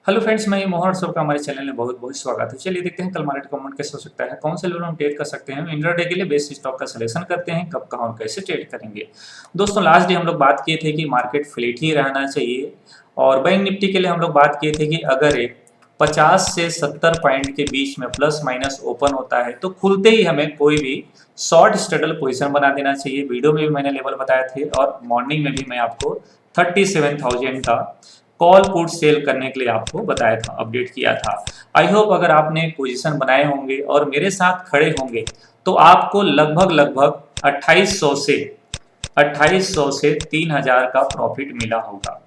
Hello friends, मैं मोहन, सबका हमारे चैनल में बहुत बहुत स्वागत है। चलिए देखते हैं कल मार्केट का मूवमेंट कैसे हो सकता है, कौन से लेवल हम ट्रेड कर सकते हैं। इंट्राडे के लिए बेस्ट स्टॉक का सिलेक्शन करते हैं, कब कहाँ और कैसे ट्रेड करेंगे। दोस्तों लास्ट डे हम लोग बात किए थे कि मार्केट फ्लैट ही रहना चाहिए, और बैंक निफ्टी के लिए हम लोग बात किए थे कि अगर एक 50 से 70 पॉइंट के बीच में प्लस माइनस ओपन होता है तो खुलते ही हमें कोई भी शॉर्ट स्ट्रेडल पोजीशन बना देना चाहिए। वीडियो में भी मैंने लेवल बताए थे और मॉर्निंग में भी मैं आपको 37,000 का कॉल पुट सेल करने के लिए आपको बताया था, अपडेट किया था। आई होप अगर आपने पोजीशन बनाए होंगे और मेरे साथ खड़े होंगे तो आपको लगभग लगभग 2800 से 3000 का प्रॉफिट मिला होगा।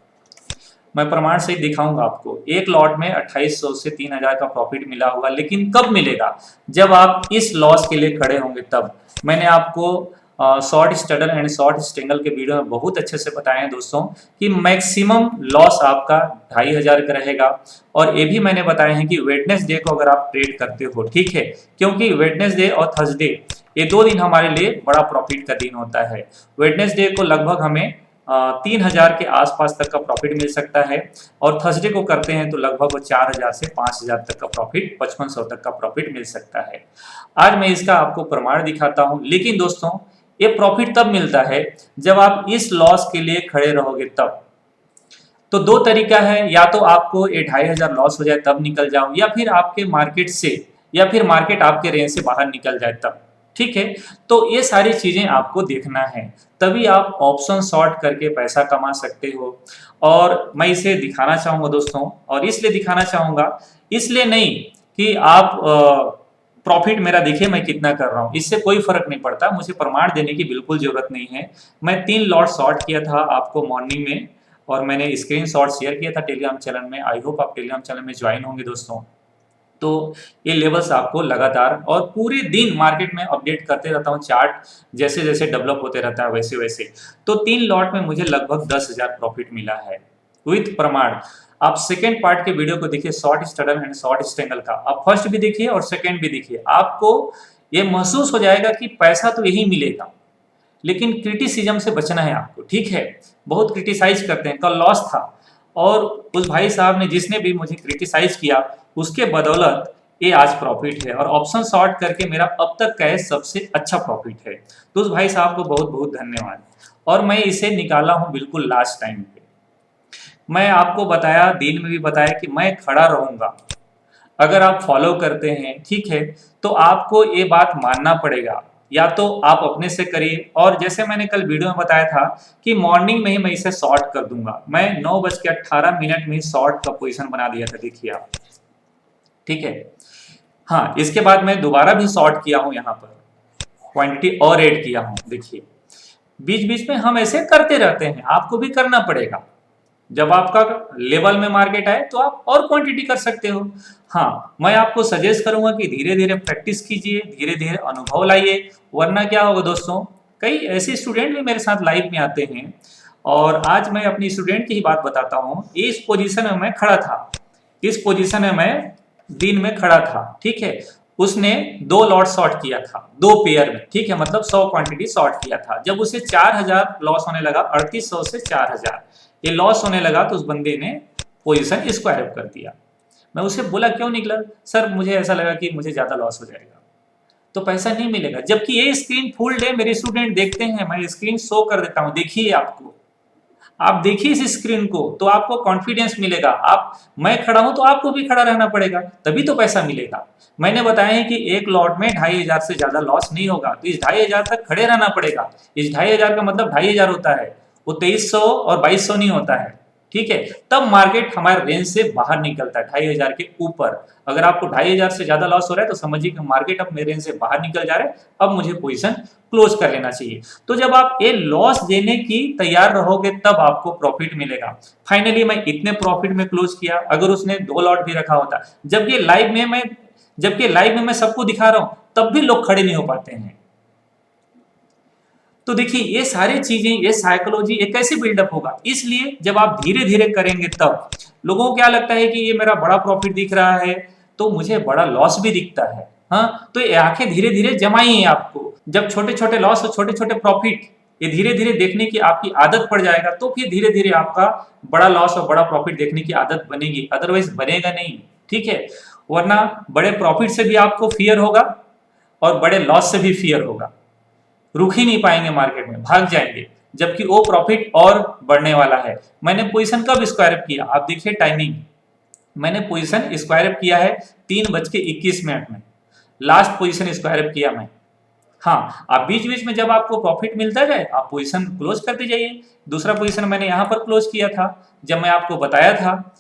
मैं प्रमाण से दिखाऊंगा आपको, एक लॉट में 2800 से 3000 का प्रॉफिट मिला होगा। लेकिन कब मिलेगा? जब आप इस लॉस के लिए खड़े होंगे तब। मैंने आपको short straddle and short strangle के वीडियो में बहुत अच्छे से बताए हैं दोस्तों कि मैक्सिमम लॉस आपका 2500 का रहेगा। और ये भी मैंने बताया है कि वेडनेसडे को अगर आप ट्रेड करते हो, ठीक है, क्योंकि वेडनेसडे और थर्सडे ये दो दिन हमारे लिए बड़ा प्रॉफिट का दिन होता है। वेडनेसडे को लगभग हमें 3000 के आसपास तक का प्रॉफिट मिल सकता है, और थर्सडे को करते हैं तो लगभग 4000 से 5000 तक का प्रॉफिट, 5500 तक का प्रॉफिट मिल सकता है। आज मैं इसका आपको प्रमाण दिखाता हूं। लेकिन दोस्तों ये प्रॉफिट तब मिलता है जब आप इस लॉस के लिए खड़े रहोगे तब। तो दो तरीका है, या तो आपको ये 2500 लॉस हो जाए तब निकल जाओ, या फिर आपके मार्केट से, या फिर मार्केट आपके रेंज से बाहर निकल जाए तब। ठीक है, तो ये सारी चीजें आपको देखना है, तभी आप ऑप्शन शॉर्ट करके पैसा कमा सकते हो। और मैं इसे दिखाना चाहूंगा दोस्तों, और इसलिए दिखाना चाहूंगा, इसलिए नहीं कि आप प्रॉफिट मेरा देखिए मैं कितना कर रहा हूँ, इससे कोई फर्क नहीं पड़ता, मुझे प्रमाण देने की बिल्कुल जरूरत नहीं है। मैं 3 लॉट शॉर्ट किया था आपको मॉर्निंग में, और मैंने स्क्रीनशॉट शेयर किया था टेलीग्राम चैनल में। आई होप आप टेलीग्राम चैनल में ज्वाइन होंगे दोस्तों। तो ये लेवल्स आपको लगातार और पूरे दिन मार्केट में अपडेट करते रहता हूँ, चार्ट जैसे जैसे डेवलप होते रहता है वैसे वैसे। तो 3 लॉट में मुझे लगभग 10,000 प्रॉफिट मिला है विथ प्रमाण। आप सेकेंड पार्ट के वीडियो को देखिए, short straddle and short strangle का। आप फर्स्ट भी देखिए और सेकेंड भी देखिए, आपको ये महसूस हो जाएगा कि पैसा तो यही मिलेगा, लेकिन क्रिटिसिज्म से बचना है आपको। ठीक है, बहुत क्रिटिसाइज करते हैं, कल लॉस था और उस भाई साहब ने जिसने भी मुझे क्रिटिसाइज किया उसके बदौलत ये आज प्रॉफिट है, और ऑप्शन शॉर्ट करके मेरा अब तक का सबसे अच्छा प्रॉफिट है। तो उस भाई साहब को बहुत बहुत धन्यवाद। और मैं इसे निकाला हूं बिल्कुल लास्ट टाइम पे। मैं आपको बताया, दिन में भी बताया कि मैं खड़ा रहूंगा। अगर आप फॉलो करते हैं, ठीक है, तो आपको ये बात मानना पड़ेगा, या तो आप अपने से करिए, और जैसे मैंने कल वीडियो में बताया था कि मॉर्निंग में ही मैं इसे शॉर्ट कर दूंगा। मैं 9:18 में ही शॉर्ट का पोजीशन बना दिया था, देखिए आप। ठीक है, हाँ, इसके बाद मैं दोबारा भी शॉर्ट किया हूं, यहाँ पर क्वांटिटी और ऐड किया हूं, देखिए। बीच बीच में हम ऐसे करते रहते हैं, आपको भी करना पड़ेगा। जब आपका लेवल में मार्केट आए तो आप और क्वांटिटी कर सकते हो। हाँ, मैं आपको सजेस्ट करूंगा कि धीरे धीरे प्रैक्टिस कीजिए, धीरे धीरे अनुभव लाइए, वरना क्या होगा दोस्तों, कई ऐसे स्टूडेंट भी मेरे साथ लाइव में आते हैं। और आज मैं अपनी स्टूडेंट की ही बात बताता हूँ। इस पोजीशन में मैं खड़ा था, इस पोजीशन में मैं दिन में खड़ा था, ठीक है। उसने 2 लॉट शॉर्ट किया था, 2 पेयर में, ठीक है, मतलब 100 क्वांटिटी शॉर्ट किया था। जब उसे 4000 लॉस होने लगा, 3800 से 4000 ये लॉस होने लगा, तो उस बंदे ने पोजीशन स्क्वायर अप कर दिया। मैं उसे बोला क्यों निकला? सर मुझे ऐसा लगा कि मुझे ज्यादा लॉस हो जाएगा, तो पैसा नहीं मिलेगा। जबकि ये स्क्रीन फुल डे मेरे स्टूडेंट देखते हैं, मैं स्क्रीन शो कर देता हूं, देखिए आपको, आप देखिए इस स्क्रीन को, तो आपको कॉन्फिडेंस मिलेगा। आप, मैं खड़ा हूं तो आपको भी खड़ा रहना पड़ेगा, तभी तो पैसा मिलेगा। मैंने बताया है कि एक लॉट में 2500 से ज्यादा लॉस नहीं होगा, तो इस 2500 तक खड़े रहना पड़ेगा। इस 2500 का मतलब 2500 होता है, वो 2300 और 2200 नहीं होता है, ठीक है। तब मार्केट हमारे रेंज से बाहर निकलता है 2500 के ऊपर। अगर आपको 2500 से ज्यादा लॉस हो रहा है तो समझिए कि मार्केट अब मेरे रेंज से बाहर निकल जा रहा है, अब मुझे पोजीशन क्लोज कर लेना चाहिए। तो जब आप ये लॉस देने की तैयार रहोगे तब आपको प्रॉफिट मिलेगा। फाइनली मैं इतने प्रॉफिट में क्लोज किया, अगर उसने 2 लॉट भी रखा होता, जबकि लाइव में मैं सबको दिखा रहा हूं, तब भी लोग खड़े नहीं हो पाते हैं। तो देखिए ये सारी चीजें, ये साइकोलॉजी ये कैसे बिल्डअप होगा, इसलिए जब आप धीरे धीरे करेंगे तब। लोगों को क्या लगता है कि ये मेरा बड़ा प्रॉफिट दिख रहा है तो मुझे बड़ा लॉस भी दिखता है। हाँ, तो ये आंखें धीरे धीरे जमाई है आपको। जब छोटे छोटे लॉस और छोटे छोटे प्रॉफिट, ये धीरे धीरे देखने की आपकी आदत पड़ जाएगा, तो फिर धीरे धीरे आपका बड़ा लॉस और बड़ा प्रॉफिट देखने की आदत बनेगी, अदरवाइज बनेगा नहीं। ठीक है, वरना बड़े प्रॉफिट से भी आपको फियर होगा और बड़े लॉस से भी फियर होगा, रुक ही नहीं पाएंगे मार्केट में, भाग जाएंगे, जबकि वो प्रॉफिट और बढ़ने वाला है। मैंने पोजीशन कब स्क्वायर अप किया, आप देखिए टाइमिंग, मैंने पोजीशन स्क्वायर अप किया है 3:21 में, लास्ट पोजीशन स्क्वायर अप किया मैं। हाँ, आप बीच बीच में जब आपको प्रॉफिट मिलता जाए आप पोजीशन क्लोज करते जाइए। दूसरा पोजीशन मैंने यहाँ पर क्लोज किया था जब मैं आपको बताया था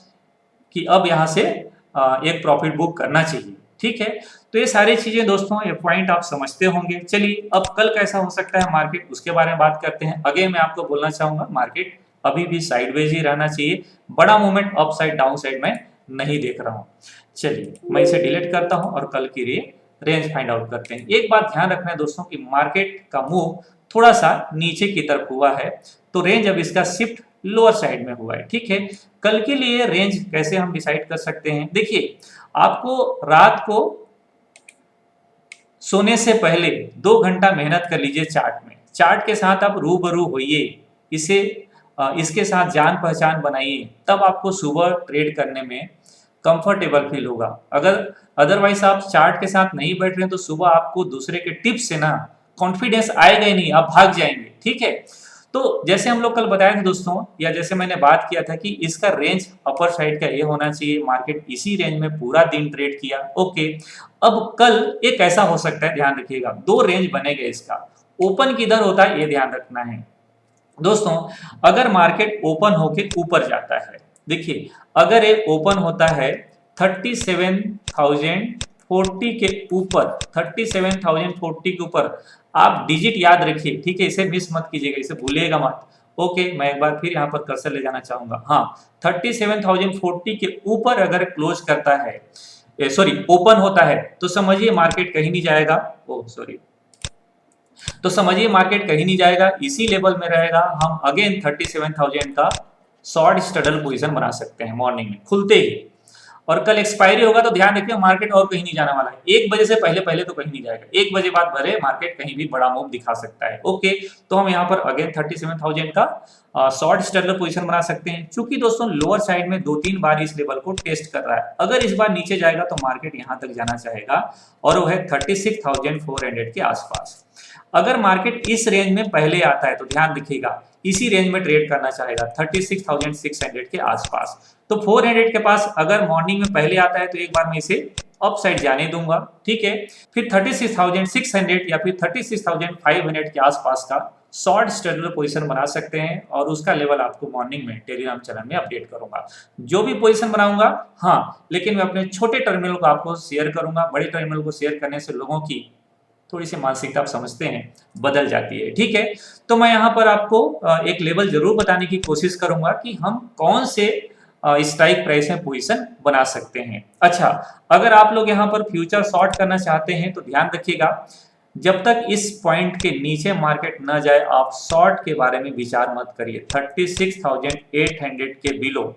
कि अब यहाँ से एक प्रॉफिट बुक करना चाहिए। ठीक है, तो ये सारी चीजें दोस्तों, ये पॉइंट आप समझते होंगे। चलिए, अब कल कैसा हो सकता है मार्केट, उसके बारे में बात करते हैं। आगे मैं आपको बोलना चाहूंगा, मार्केट अभी भी साइडवेज ही रहना चाहिए, बड़ा movement up side down side में नहीं देख रहा हूँ। चलिए, मैं इसे डिलीट करता हूँ और कल की रेंज फाइंड आउट करते हैं। एक बात ध्यान रखना है दोस्तों कि मार्केट का मूव थोड़ा सा नीचे की तरफ हुआ है, तो रेंज अब इसका शिफ्ट लोअर साइड में हुआ है। ठीक है, कल के लिए रेंज कैसे हम डिसाइड कर सकते हैं, देखिए आपको रात को सोने से पहले 2 घंटा मेहनत कर लीजिए चार्ट में, चार्ट के साथ आप रूबरू होइए, इसे इसके साथ जान पहचान बनाइए, तब आपको सुबह ट्रेड करने में कंफर्टेबल फील होगा। अगर अदरवाइज आप चार्ट के साथ नहीं बैठ रहे हैं तो सुबह आपको दूसरे के टिप्स से ना कॉन्फिडेंस आएगा ही नहीं, आप भाग जाएंगे। ठीक है, तो जैसे हम लोग कल बताए थे दोस्तों, या जैसे मैंने बात किया था कि इसका रेंज अपर साइड का ये होना चाहिए, मार्केट इसी रेंज में पूरा दिन ट्रेड किया। ओके, अब कल ये कैसा हो सकता है, ध्यान रखिएगा, 2 रेंज बनेगा इसका, ओपन किधर होता है ये ध्यान रखना है दोस्तों। अगर मार्केट ओपन होके ऊपर जाता है, देखिए अगर ये ओपन होता है 37,040 के ऊपर, 37,040 के ऊपर, आप डिजिट याद रखिए। ठीक है, इसे मिस मत कीजिएगा, इसे भूलिएगा मत। ओके, मैं एक बार फिर यहाँ पर कर्सर ले जाना चाहूंगा। हाँ, 37,040 के ऊपर अगर क्लोज करता है, सॉरी ओपन होता है, तो समझिए मार्केट कहीं नहीं जाएगा। ओ सॉरी, तो समझिए मार्केट कहीं नहीं जाएगा, इसी लेवल में रहेगा। हम अगेन 37,000 का शॉर्ट स्ट्रगल पोजीशन बना सकते हैं मॉर्निंग में खुलते ही, और कल एक्सपायरी होगा तो ध्यान रखिए मार्केट और कहीं नहीं जाने वाला है। 1 बजे से पहले पहले तो कहीं नहीं जाएगा, 1 बजे बाद भले मार्केट कहीं भी बड़ा मूव दिखा सकता है। ओके, तो हम यहाँ पर अगेन 37,000 का शॉर्ट स्ट्रगल पोजीशन बना सकते हैं। चूंकि दोस्तों लोअर साइड में 2-3 बार इस लेवल को टेस्ट कर रहा है, अगर इस बार नीचे जाएगा तो मार्केट यहाँ तक जाना चाहेगा, और वो है 36,400 के आसपास। अगर मार्केट इस रेंज में पहले आता है तो ध्यान रखिएगा इसी रेंज में ट्रेड करना चाहेगा 36,600 के आसपास। तो 400 के पास अगर मॉर्निंग में पहले आता है तो एक बार मैं इसे अप साइड जाने दूंगा। ठीक है, फिर 36,600 या फिर 36,500 के आसपास का शॉर्ट स्ट्रगल पोजीशन बना सकते हैं, और उसका लेवल आपको मॉर्निंग में टेलीग्राम चैनल में अपडेट करूंगा। जो भी पोजीशन बनाऊंगा, हाँ, लेकिन मैं अपने छोटे टर्मिनल को आपको शेयर करूंगा, बड़े टर्मिनल को शेयर करने से लोगों की थोड़ी सी मानसिकता आप समझते हैं बदल जाती है। ठीक है, तो मैं यहाँ पर आपको एक लेवल जरूर बताने की कोशिश करूंगा कि हम कौन से स्ट्राइक प्राइस में पोजीशन बना सकते हैं। अच्छा, अगर आप लोग यहाँ पर फ्यूचर शॉर्ट करना चाहते हैं तो ध्यान रखिएगा, जब तक इस पॉइंट के नीचे मार्केट न जाए आप शॉर्ट के बारे में विचार मत करिए। 36,800 के बिलो,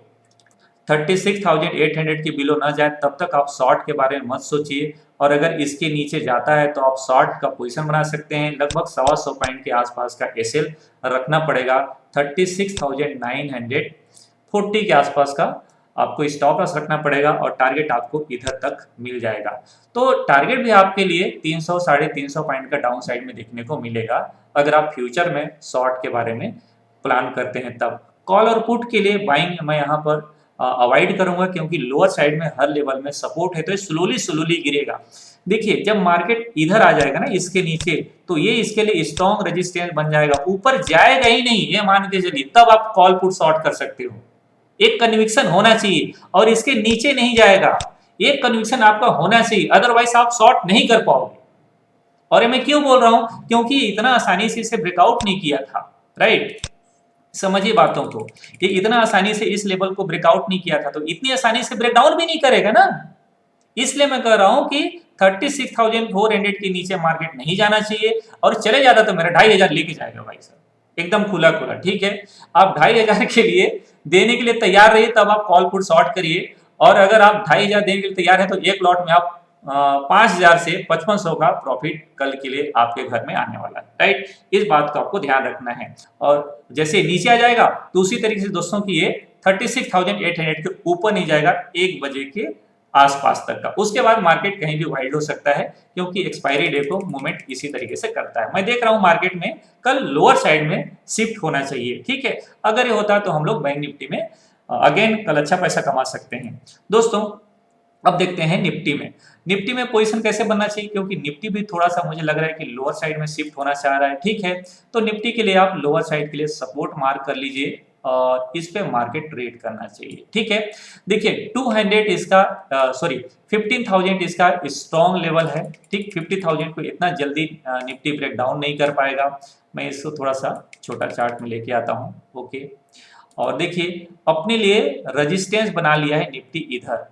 36,800 के बिलो ना जाए तब तक आप शॉर्ट के बारे में मत सोचिए, और अगर इसके नीचे जाता है तो आप शॉर्ट का पोजीशन बना सकते हैं। लगभग 125 पॉइंट के आसपास का एसएल रखना पड़ेगा, 36,940 के आसपास का आपको स्टॉप लॉस रखना पड़ेगा, और टारगेट आपको इधर तक मिल जाएगा। तो टारगेट भी आपके लिए 300 350 पॉइंट का डाउन साइड में देखने को मिलेगा, अगर आप फ्यूचर में शॉर्ट के बारे में प्लान करते हैं तब। कॉल और पुट के लिए बाइंग मैं यहाँ पर अवॉइड करूंगा, क्योंकि लोअर साइड में हर लेवल में सपोर्ट है, तो ये स्लोली गिरेगा। देखिए जब मार्केट इधर आ जाएगा ना इसके नीचे, तो ये इसके लिए स्ट्रॉन्ग रेजिस्टेंस बन जाएगा, ऊपर जाएगा ही नहीं ये मान के चलिए, तब आप कॉल पुट शॉर्ट कर सकते हो। एक कन्विक्शन होना चाहिए, और इसके नीचे नहीं जाएगा, एक कन्विक्शन आपका होना चाहिए, अदरवाइज आप शॉर्ट नहीं कर पाओगे। और ये मैं क्यों बोल रहा हूं, क्योंकि इतना आसानी से इसे ब्रेकआउट नहीं किया था, राइट। समझिए बातों को, ये इतना आसानी से इस लेवल को ब्रेकआउट नहीं किया था, तो इतनी आसानी से ब्रेकडाउन भी नहीं करेगा ना। इसलिए मैं कह रहा हूं कि 36,400 के नीचे मार्केट नहीं जाना चाहिए, और चले जाता तो मेरा 2,500 लेके जाएगा भाई साहब, एकदम खुला खुला। ठीक है, आप 2,500 के लिए देने के लिए तैयार रहिए, तब आप कॉल पुट शॉर्ट करिए, और अगर आप 2,500 देने के लिए तैयार है तो एक लॉट में आप 5,000 से 5500 का प्रॉफिट कल के लिए आपके घर में आने वाला है, राइट। इस बात का आपको ध्यान रखना है। और जैसे नीचे आ जाएगा तो उसी तरीके से दोस्तों की ये 36,800 के ऊपर नहीं जाएगा 1 बजे के आसपास तक का। उसके बाद मार्केट कहीं भी वाइल्ड हो सकता है, क्योंकि एक्सपायरी डे को मूवमेंट इसी तरीके से करता है। मैं देख रहा हूं मार्केट में कल लोअर साइड में शिफ्ट होना चाहिए, ठीक है। अगर ये होता है तो हम लोग बैंक निफ्टी में अगेन कल अच्छा पैसा कमा सकते हैं दोस्तों। अब देखते हैं निफ्टी में पोजीशन कैसे बनना चाहिए, क्योंकि निफ्टी भी थोड़ा सा मुझे लग रहा है कि लोअर साइड में शिफ्ट होना चाह रहा है, ठीक है। तो निफ्टी के लिए आप लोअर साइड के लिए सपोर्ट मार्क कर लीजिए और इस पे मार्केट ट्रेड करना चाहिए, ठीक है। देखिए 200 इसका 15,000 इसका स्ट्रॉन्ग लेवल है, ठीक। 50,000 को इतना जल्दी निफ्टी ब्रेक डाउन नहीं कर पाएगा। मैं इसको थोड़ा सा छोटा चार्ट में लेके आता हूँ, ओके। और देखिए अपने लिए रेजिस्टेंस बना लिया है निफ्टी इधर।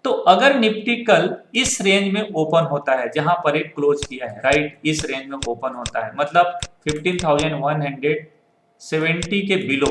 तो अगर निफ्टी कल इस रेंज में ओपन होता है जहां पर एक क्लोज किया है, राइट, इस रेंज में ओपन होता है मतलब 15,170 के बिलो,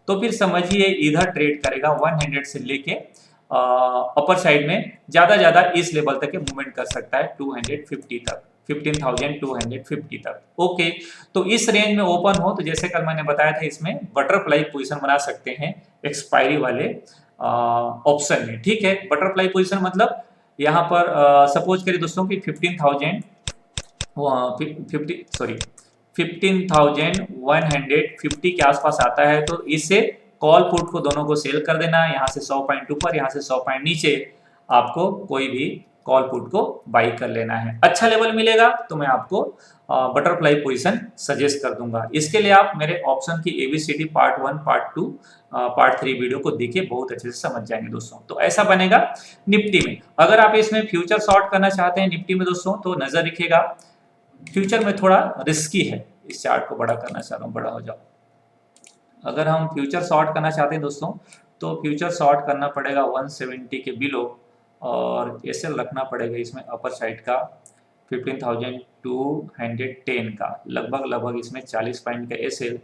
तो फिर समझिए इधर ट्रेड करेगा 100 से लेके अपर साइड में ज्यादा इस लेवल तक के मूवमेंट कर सकता है 250 तक, 15,250 तक, ओके। तो इस रेंज में ओपन हो तो जैसे कल मैंने बताया था इसमें बटरफ्लाई पोजीशन बना सकते हैं एक्सपायरी वाले ऑप्शन में, ठीक है। बटरफ्लाई पोजीशन मतलब यहाँ पर सपोज करिए दोस्तों कि 15,150 के आसपास आता है, तो इससे कॉल पुट को दोनों को सेल कर देना है। यहाँ से 100 पॉइंट ऊपर, यहाँ से 100 पॉइंट नीचे आपको कोई भी कॉल पुट को बाई कर लेना है। अच्छा लेवल मिलेगा तो मैं आपको बटरफ्लाई पोजीशन सजेस्ट कर दूंगा। इसके लिए आप मेरे ऑप्शन की ABCD part 1, part 2, part 3 video को देखिए, बहुत अच्छे से समझ जाएंगे दोस्तों। तो ऐसा बनेगा निफ्टी में। अगर आप इसमें फ्यूचर शॉर्ट करना चाहते हैं निफ्टी में दोस्तों, तो नजर रखिएगा फ्यूचर में थोड़ा रिस्की है। इस चार्ट को बड़ा करना चाह रहा हूँ, बड़ा हो जाओ। अगर हम फ्यूचर शॉर्ट करना चाहते हैं दोस्तों, तो फ्यूचर शॉर्ट करना पड़ेगा 170 के बिलो, और एसएल रखना पड़ेगा इसमें अपर साइड का 15,210 का, लगभग इसमें 40 पॉइंट का एसएल।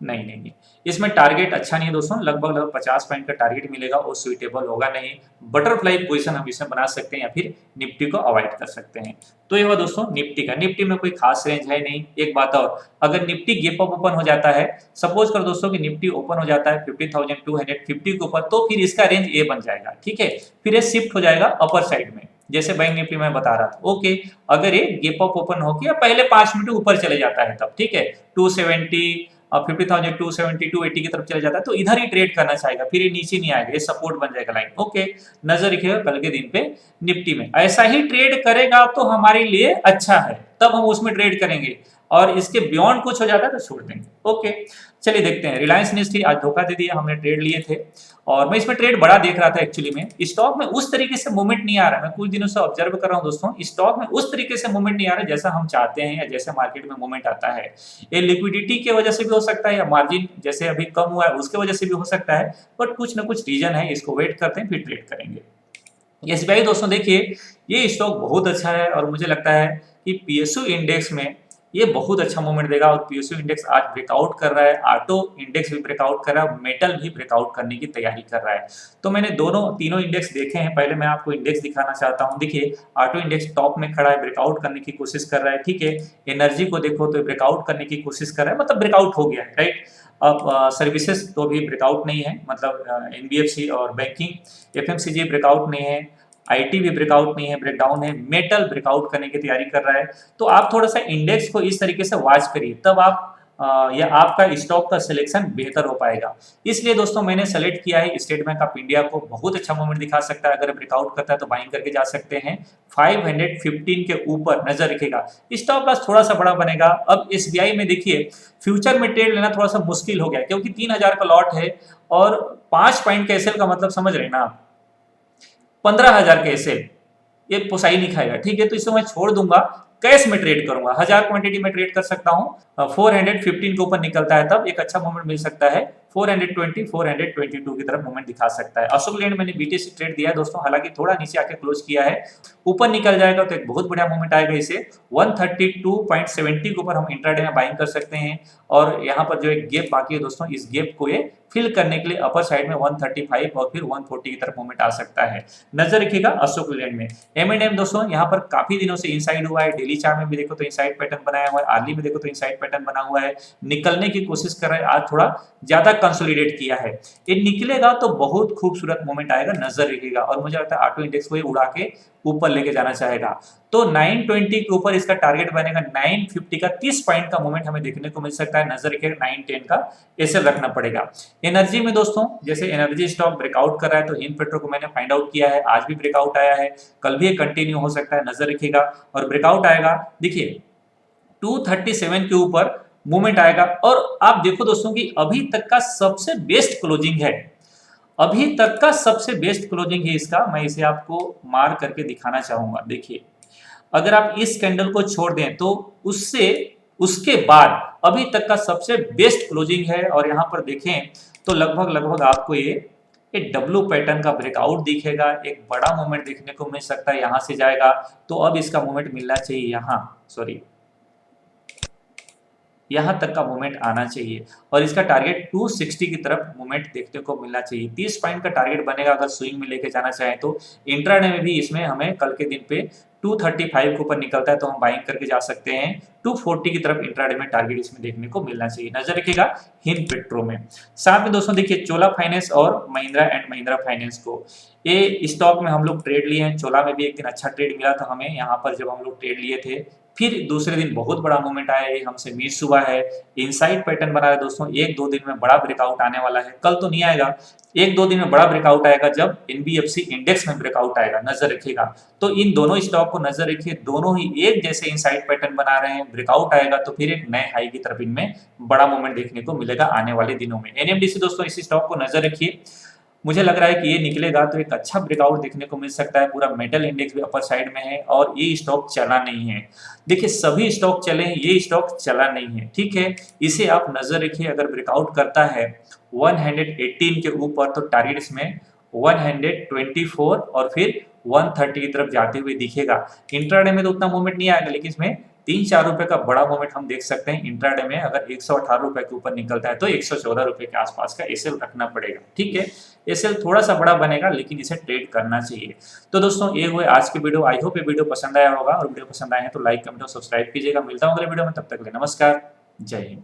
नहीं, इसमें टारगेट अच्छा नहीं है दोस्तों, लगभग 50 पॉइंट का टारगेट मिलेगा, वो सुइटेबल होगा नहीं। बटरफ्लाई पोजीशन हम इसमें बना सकते हैं या फिर निफ्टी को अवॉइड कर सकते हैं। तो ये हुआ दोस्तों निफ्टी का। निफ्टी में कोई खास रेंज है नहीं। एक बात और, अगर निफ्टी गैप अप ओपन हो जाता है, सपोज कर दोस्तों कि निफ्टी ओपन हो जाता है 15,250 के ऊपर, तो फिर इसका रेंज ए बन जाएगा, ठीक है। फिर ये शिफ्ट हो जाएगा अपर साइड में, जैसे बैंक निफ्टी में बता रहा था, ओके। अगर ये गैप अप ओपन होकर या पहले 5 मिनट ऊपर चले जाता है तब, ठीक है, 270 और 50,270 280 की तरफ चले जाता है, तो इधर ही ट्रेड करना चाहेगा, फिर ये नीचे नहीं आएगा, ये सपोर्ट बन जाएगा लाइन, ओके। नजर रखिएगा कल के दिन पे निफ्टी में। ऐसा ही ट्रेड करेगा तो हमारे लिए अच्छा है, तब हम उसमें ट्रेड करेंगे, और इसके बियॉन्ड कुछ हो जाता है तो छोड़ देंगे, ओके। चलिए देखते हैं। रिलायंस इंडस्ट्री आज धोखा दे दिया, हमने ट्रेड लिए थे और मैं इसमें ट्रेड बड़ा देख रहा था। एक्चुअली में स्टॉक में उस तरीके से मूवमेंट नहीं आ रहा है। मैं कुछ दिनों से ऑब्जर्व कर रहा हूं दोस्तों, स्टॉक में उस तरीके से मूवमेंट नहीं आ रहा है जैसा हम चाहते हैं या जैसे मार्केट में मूवमेंट आता है। ये लिक्विडिटी की वजह से भी हो सकता है, या मार्जिन जैसे अभी कम हुआ है उसके वजह से भी हो सकता है, बट कुछ ना कुछ रीजन है, इसको वेट करते हैं फिर ट्रेड करेंगे। एसबीआई दोस्तों देखिए, ये स्टॉक बहुत अच्छा है और मुझे लगता है कि पीएसयू इंडेक्स में ये बहुत अच्छा मूवमेंट देगा। और पीएसयू इंडेक्स आज ब्रेकआउट कर रहा है, ऑटो इंडेक्स भी ब्रेकआउट कर रहा है, मेटल भी ब्रेकआउट करने की तैयारी कर रहा है। तो मैंने तीनों इंडेक्स देखे हैं। पहले मैं आपको इंडेक्स दिखाना चाहता हूं। देखिए ऑटो इंडेक्स टॉप में खड़ा है, ब्रेकआउट करने की कोशिश कर रहा है, ठीक है। एनर्जी को देखो तो ब्रेकआउट करने की कोशिश कर रहा है, मतलब ब्रेकआउट हो गया है, राइट। अब सर्विसेज तो भी ब्रेकआउट नहीं है, मतलब एनबीएफसी और बैंकिंग, एफएमसीजी ब्रेकआउट नहीं है, आईटी भी ब्रेकआउट नहीं है, ब्रेकडाउन है, मेटल ब्रेकआउट करने की तैयारी कर रहा है। तो आप थोड़ा सा इंडेक्स को इस तरीके से वॉच करिए, तब आप या आपका स्टॉक का सिलेक्शन बेहतर हो पाएगा। इसलिए दोस्तों मैंने सेलेक्ट किया है स्टेट बैंक ऑफ इंडिया को। बहुत अच्छा मूवमेंट दिखा सकता है, अगर ब्रेकआउट करता है तो बाइंग करके जा सकते हैं 515 के ऊपर। नजर रखेगा, स्टॉप लॉस थोड़ा सा बड़ा बनेगा। अब एसबीआई में देखिए फ्यूचर में ट्रेड लेना थोड़ा सा मुश्किल हो गया, क्योंकि 3,000 का लॉट है और 5 पॉइंट का एसएल का मतलब समझ रहे ना, 15,000 के एसएल, ये पोसाई नहीं खाएगा, ठीक है। तो इसे मैं छोड़ दूंगा, कैश में ट्रेड करूंगा। 1000 क्वांटिटी में ट्रेड कर सकता हूं। 415 के ऊपर निकलता है तब एक अच्छा मूवमेंट मिल सकता है। 420 422 की तरफ मूवमेंट दिखा सकता है। अशोक लैंड मैंने बीटीसी ट्रेड दिया है दोस्तों, हालांकि थोड़ा नीचे आके क्लोज किया है। ऊपर निकल जाएगा तो एक बहुत बढ़िया मूवमेंट आएगा। इसे 132.70 के ऊपर हम इंट्राडे में बाइंग कर सकते हैं। और यहाँ पर जो एक गैप बाकी है दोस्तों, इस गैप को ये फिल करने के लिए अपर साइड में 135 और फिर 140 की तरफ मूवमेंट आ सकता है। नजर रखिएगा अशोक लीलैंड में। M&M दोस्तों यहाँ पर काफी दिनों से इनसाइड हुआ है, डेली चार्ट में भी देखो तो इनसाइड पैटर्न बनाया हुआ है, आर्ली में देखो तो इनसाइड पैटर्न बना हुआ है, निकलने की कोशिश कर रहा है, आज थोड़ा ज्यादा कंसोलिडेट किया है। ये निकलेगा तो बहुत खूबसूरत मूवमेंट आएगा, नजर रखिएगा। और मुझे लगता है ऑटो इंडेक्स को उड़ा के ऊपर लेके जाना चाहेगा। तो 920 के ऊपर इसका टारगेट बनेगा, 950 का 30 पॉइंट का मूवमेंट हमें देखने को मिल सकता है। नजर रखिएगा 910 का ऐसे रखना पड़ेगा। एनर्जी में दोस्तों जैसे एनर्जी स्टॉक ब्रेकआउट कर रहा है, तो हिंद पेट्रो को मैंने फाइंड आउट किया है, आज भी ब्रेकआउट आया है, कल भी कंटिन्यू हो सकता है, नजर रखिएगा। और ब्रेकआउट आएगा, देखिए 237 के ऊपर मूवमेंट आएगा। और आप देखो दोस्तों कि अभी तक का सबसे बेस्ट क्लोजिंग है, अभी तक का सबसे बेस्ट क्लोजिंग है इसका। मैं इसे आपको मार करके दिखाना चाहूंगा। देखिए अगर आप इस कैंडल को छोड़ दें तो उससे उसके बाद अभी तक का सबसे बेस्ट क्लोजिंग है। और यहां पर देखें तो लगभग लगभग आपको ये एक डब्ल्यू पैटर्न का ब्रेकआउट दिखेगा, एक बड़ा मूवमेंट देखने को मिल सकता है, यहां से जाएगा तो अब इसका मूवमेंट मिलना चाहिए यहां, सॉरी यहां तक का मूवमेंट आना चाहिए और इसका टारगेट 260 की तरफ मूवमेंट देखने को मिलना चाहिए। 30 पॉइंट का टारगेट बनेगा अगर स्विंग में लेके जाना चाहे तो। इंट्राडे में भी इसमें हमें कल के दिन पे 235 के ऊपर निकलता है तो हम बाइंग करके जा सकते हैं। 240 की तरफ इंट्राडे में टारगेट इसमें देखने को मिलना चाहिए। नजर रखिएगा हिंद पेट्रो में। साथ में दोस्तों देखिए चोला फाइनेंस और महिंद्रा एंड महिंद्रा फाइनेंस को, ये स्टॉक में हम लोग ट्रेड लिए हैं। चोला में भी एक दिन अच्छा ट्रेड मिला था हमें, यहाँ पर जब हम लोग ट्रेड लिए थे, फिर दूसरे दिन बहुत बड़ा मूवमेंट आया, ये हमसे मिस हुआ है। इनसाइड पैटर्न बना है दोस्तों, एक दो दिन में बड़ा ब्रेकआउट आने वाला है, कल तो नहीं आएगा, एक दो दिन में बड़ा ब्रेकआउट आएगा जब एनबीएफसी इंडेक्स में ब्रेकआउट आएगा, नजर रखिएगा। तो इन दोनों स्टॉक को नजर रखिए, दोनों ही एक जैसे इनसाइड पैटर्न बना रहे हैं, ब्रेकआउट आएगा तो फिर एक नए हाई की तरफ इनमें बड़ा मूवमेंट देखने को मिलेगा आने वाले दिनों में। एनएमडीसी दोस्तों इस स्टॉक को नजर रखिए, मुझे लग रहा है कि ये निकलेगा तो एक अच्छा ब्रेकआउट देखने को मिल सकता है। पूरा मेटल इंडेक्स भी अपर साइड में है और ये स्टॉक चला नहीं है। देखिए सभी स्टॉक चले हैं, ये स्टॉक चला नहीं है, ठीक है। इसे आप नजर रखिए, अगर ब्रेकआउट करता है 118 के ऊपर तो टारगेट इसमें 124 और फिर 130 की तरफ जाते हुए दिखेगा। इंट्राडे में तो उतना मूवमेंट नहीं आएगा, लेकिन इसमें 3-4 रुपए का बड़ा मूवमेंट हम देख सकते हैं इंट्राडे में। अगर 118 रुपए के ऊपर निकलता है तो 114 रुपए के आसपास का एसएल रखना पड़ेगा, ठीक है। एसएल थोड़ा सा बड़ा बनेगा लेकिन इसे ट्रेड करना चाहिए। तो दोस्तों ये हुए आज के वीडियो, आई होप ये वीडियो पसंद आया होगा, और वीडियो पसंद आए हैं तो लाइक कमेंट और सब्सक्राइब कीजिएगा। मिलता हूं अगले वीडियो में, तब तक के लिए नमस्कार, जय हिंद।